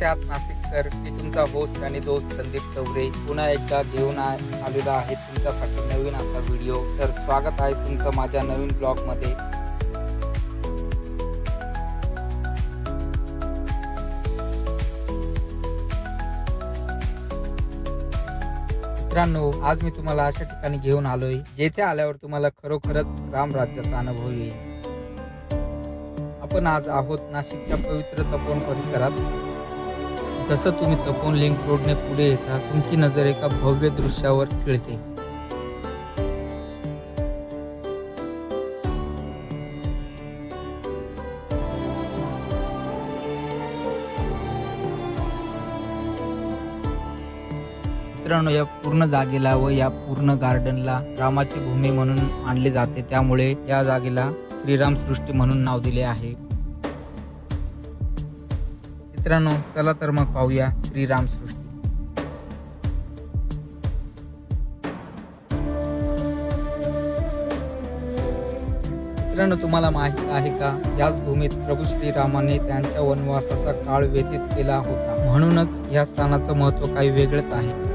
आहात नाशिककर? मी तुमचा होस्ट आणि दोस्त संदीप चौरे पुन्हा एकदा घेऊन आलेला आहे तुमच्यासाठी नवीन असा व्हिडिओ. तर स्वागत आहे तुमचं माझ्या नवीन ब्लॉग मध्ये. मित्रांनो, आज मी तुम्हाला अशा ठिकाणी घेऊन आलोय जेथे आल्यावर तुम्हाला खरोखरच राम राज्याचा अनुभव येईल. आपण आज आहोत नाशिकच्या पवित्र तपोवन परिसरात. जसं तुम्ही तपोवन लिंक रोडने पुढे येता तुमची नजर एका भव्य दृश्यावर खिळते. मित्रांनो, या पूर्ण जागेला व या पूर्ण गार्डनला रामाची भूमी म्हणून मानले जाते, त्यामुळे या जागेला श्रीराम सृष्टी म्हणून नाव दिले आहे. मित्रांनो, चला तर मग पाहूया श्रीराम सृष्टी. मित्रांनो, तुम्हाला माहित आहे का, याच भूमीत प्रभू श्रीरामाने त्यांच्या वनवासाचा काळ व्यतीत केला होता. म्हणूनच या स्थानाचं महत्त्व काही वेगळंच आहे.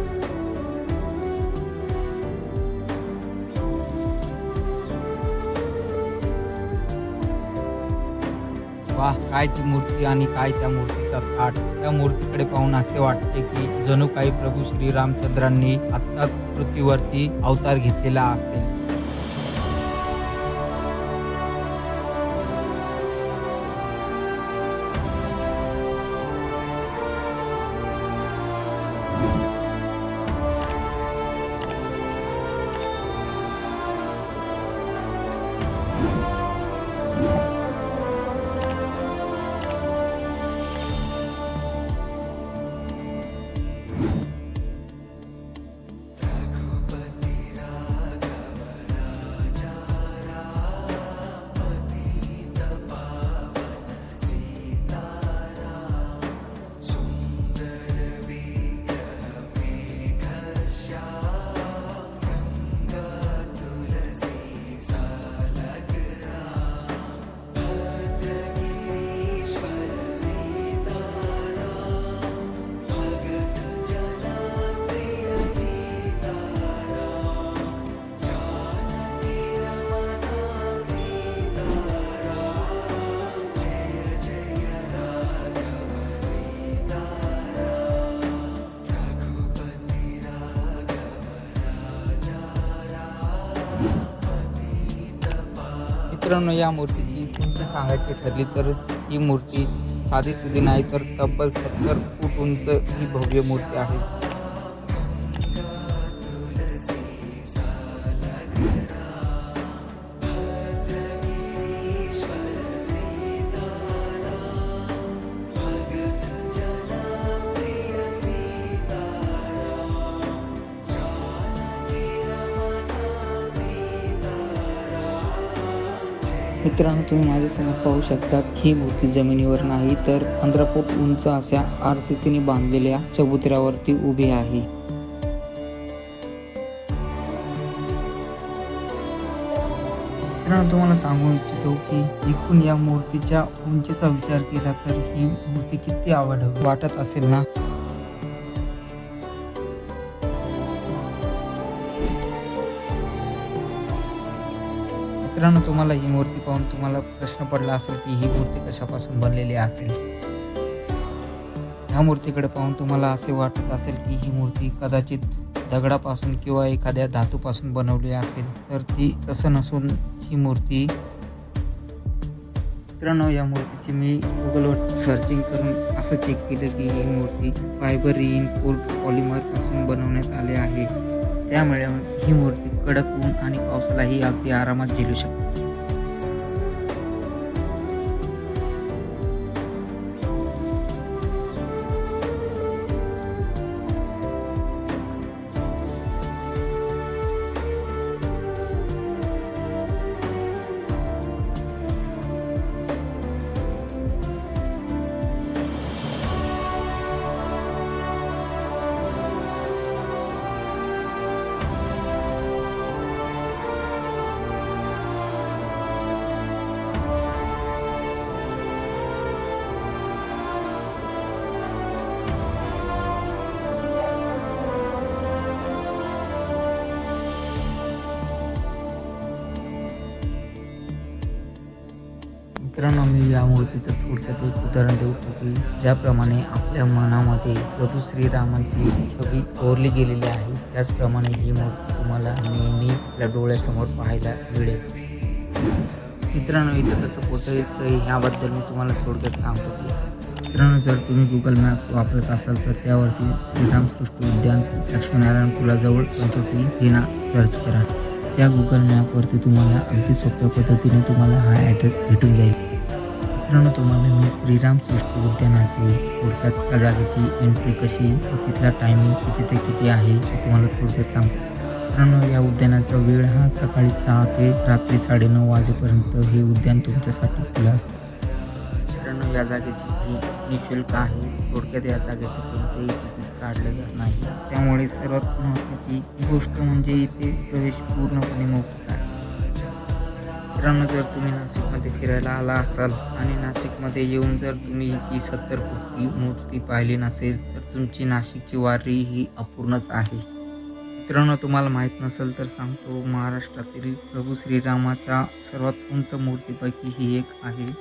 वाह, काय ती मूर्ती आणि काय त्या मूर्तीचा थाट. त्या मूर्तीकडे पाहून असे वाटते की जणू काही प्रभू श्रीरामचंद्रांनी आत्ताच पृथ्वीवरती अवतार घेतलेला असेल. मित्रांनो, या मूर्तीची उंची सांगायची ठरली तर ही मूर्ती साधी सुधी नाही तर तब्बल 70 फूट उंच ही भव्य मूर्ती आहे. मित्रांनो, तुम्ही माझ्यासमोर पाहू शकतात, ही मूर्ती जमिनीवर नाही तर 15 फूट उंच अशा RCCने बांधलेल्या चबुतऱ्यावरती उभी आहे. मित्रांनो, तुम्हाला सांगू इच्छितो की एकूण या मूर्तीच्या उंचीचा विचार केला तर ही मूर्ती किती आवडवी वाटत असेल ना. मित्रांनो, तुम्हाला ही मूर्ती पाहून तुम्हाला प्रश्न पडला असेल की ही मूर्ती कशापासून बनलेली असेल. ह्या मूर्तीकडे पाहून तुम्हाला असे वाटत असेल की ही मूर्ती कदाचित दगडापासून किंवा एखाद्या धातूपासून बनवली असेल, तर ती तसं नसून ही मूर्ती. मित्रांनो, या मूर्तीची मी गुगलवर सर्चिंग करून असं चेक केलं की ही मूर्ती फायबर रिइन्फोर्स्ड पॉलिमर पासून बनवण्यात आली आहे. त्यामुळे ही मूर्ती कडक ऊन आणि पावसालाही अगदी आरामात झेलू शकते. मित्रांनो, मी या मूर्तीचं थोडक्यात एक उदाहरण देतो की ज्याप्रमाणे आपल्या मनामध्ये प्रभू श्रीरामांची छबी कोरली गेलेली आहे, त्याचप्रमाणे ही मूर्ती तुम्हाला नेहमी आपल्या डोळ्यासमोर पाहायला मिळेल. मित्रांनो, इथं कसं पोचायचं ह्याबद्दल मी तुम्हाला थोडक्यात सांगतो की मित्रांनो, जर तुम्ही गुगल मॅप्स वापरत असाल तर त्यावरती श्रीराम सृष्टी उद्यान लक्ष्मीनारायण पुलाजवळ पंचवटी हे सर्च करा. त्या गुगल मॅपवरती तुम्हाला अगदी सोप्या पद्धतीने तुम्हाला हा ॲड्रेस भेटून जाईल. मित्रांनो, तुम्हाला मी श्रीराम सृष्टी उद्यानाची थोडक्यात त्या जागेची एंट्री कशी व तिथला टायमिंग किती ते किती आहे हे तुम्हाला थोडक्यात सांगतो. मित्रांनो, या उद्यानाचा वेळ हा सकाळी 6 ते रात्री 9:30 वाजेपर्यंत हे उद्यान तुमच्यासाठी खुलं असतं. मित्रांनो, या जागेची फी निःशुल्क आहे. थोडक्यात या जागेचं कोणतेही तिकीट काढलं जात नाही. त्यामुळे सर्वात महत्त्वाची गोष्ट म्हणजे इथे प्रवेश पूर्णपणे मोफत आहे. मित्रांनो, जर तुम्ही नाशिकमध्ये फिरायला आला असाल आणि नाशिकमध्ये येऊन जर तुम्ही ही 70 फुटी मूर्ती पाहिली नसेल तर तुमची नाशिकची वारी ही अपूर्णच आहे. मित्रांनो, तुम्हाला माहीत नसेल तर सांगतो, महाराष्ट्रातील प्रभू श्रीरामाच्या सर्वात उंच मूर्तीपैकी ही एक आहे.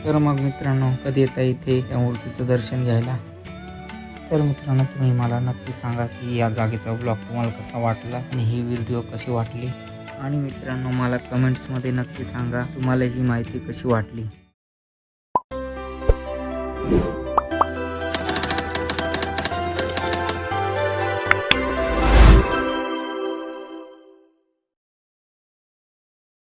तर मग मित्रांनो, कधी येता इथे या मूर्तीचं दर्शन घ्यायला? तर मित्रांनो, तुम्ही मला नक्की सांगा की या जागेचा ब्लॉग तुम्हाला कसा वाटला आणि ही व्हिडिओ कशी वाटली. आणि मित्रांनो, मला कमेंट्समध्ये नक्की सांगा तुम्हाला ही माहिती कशी वाटली.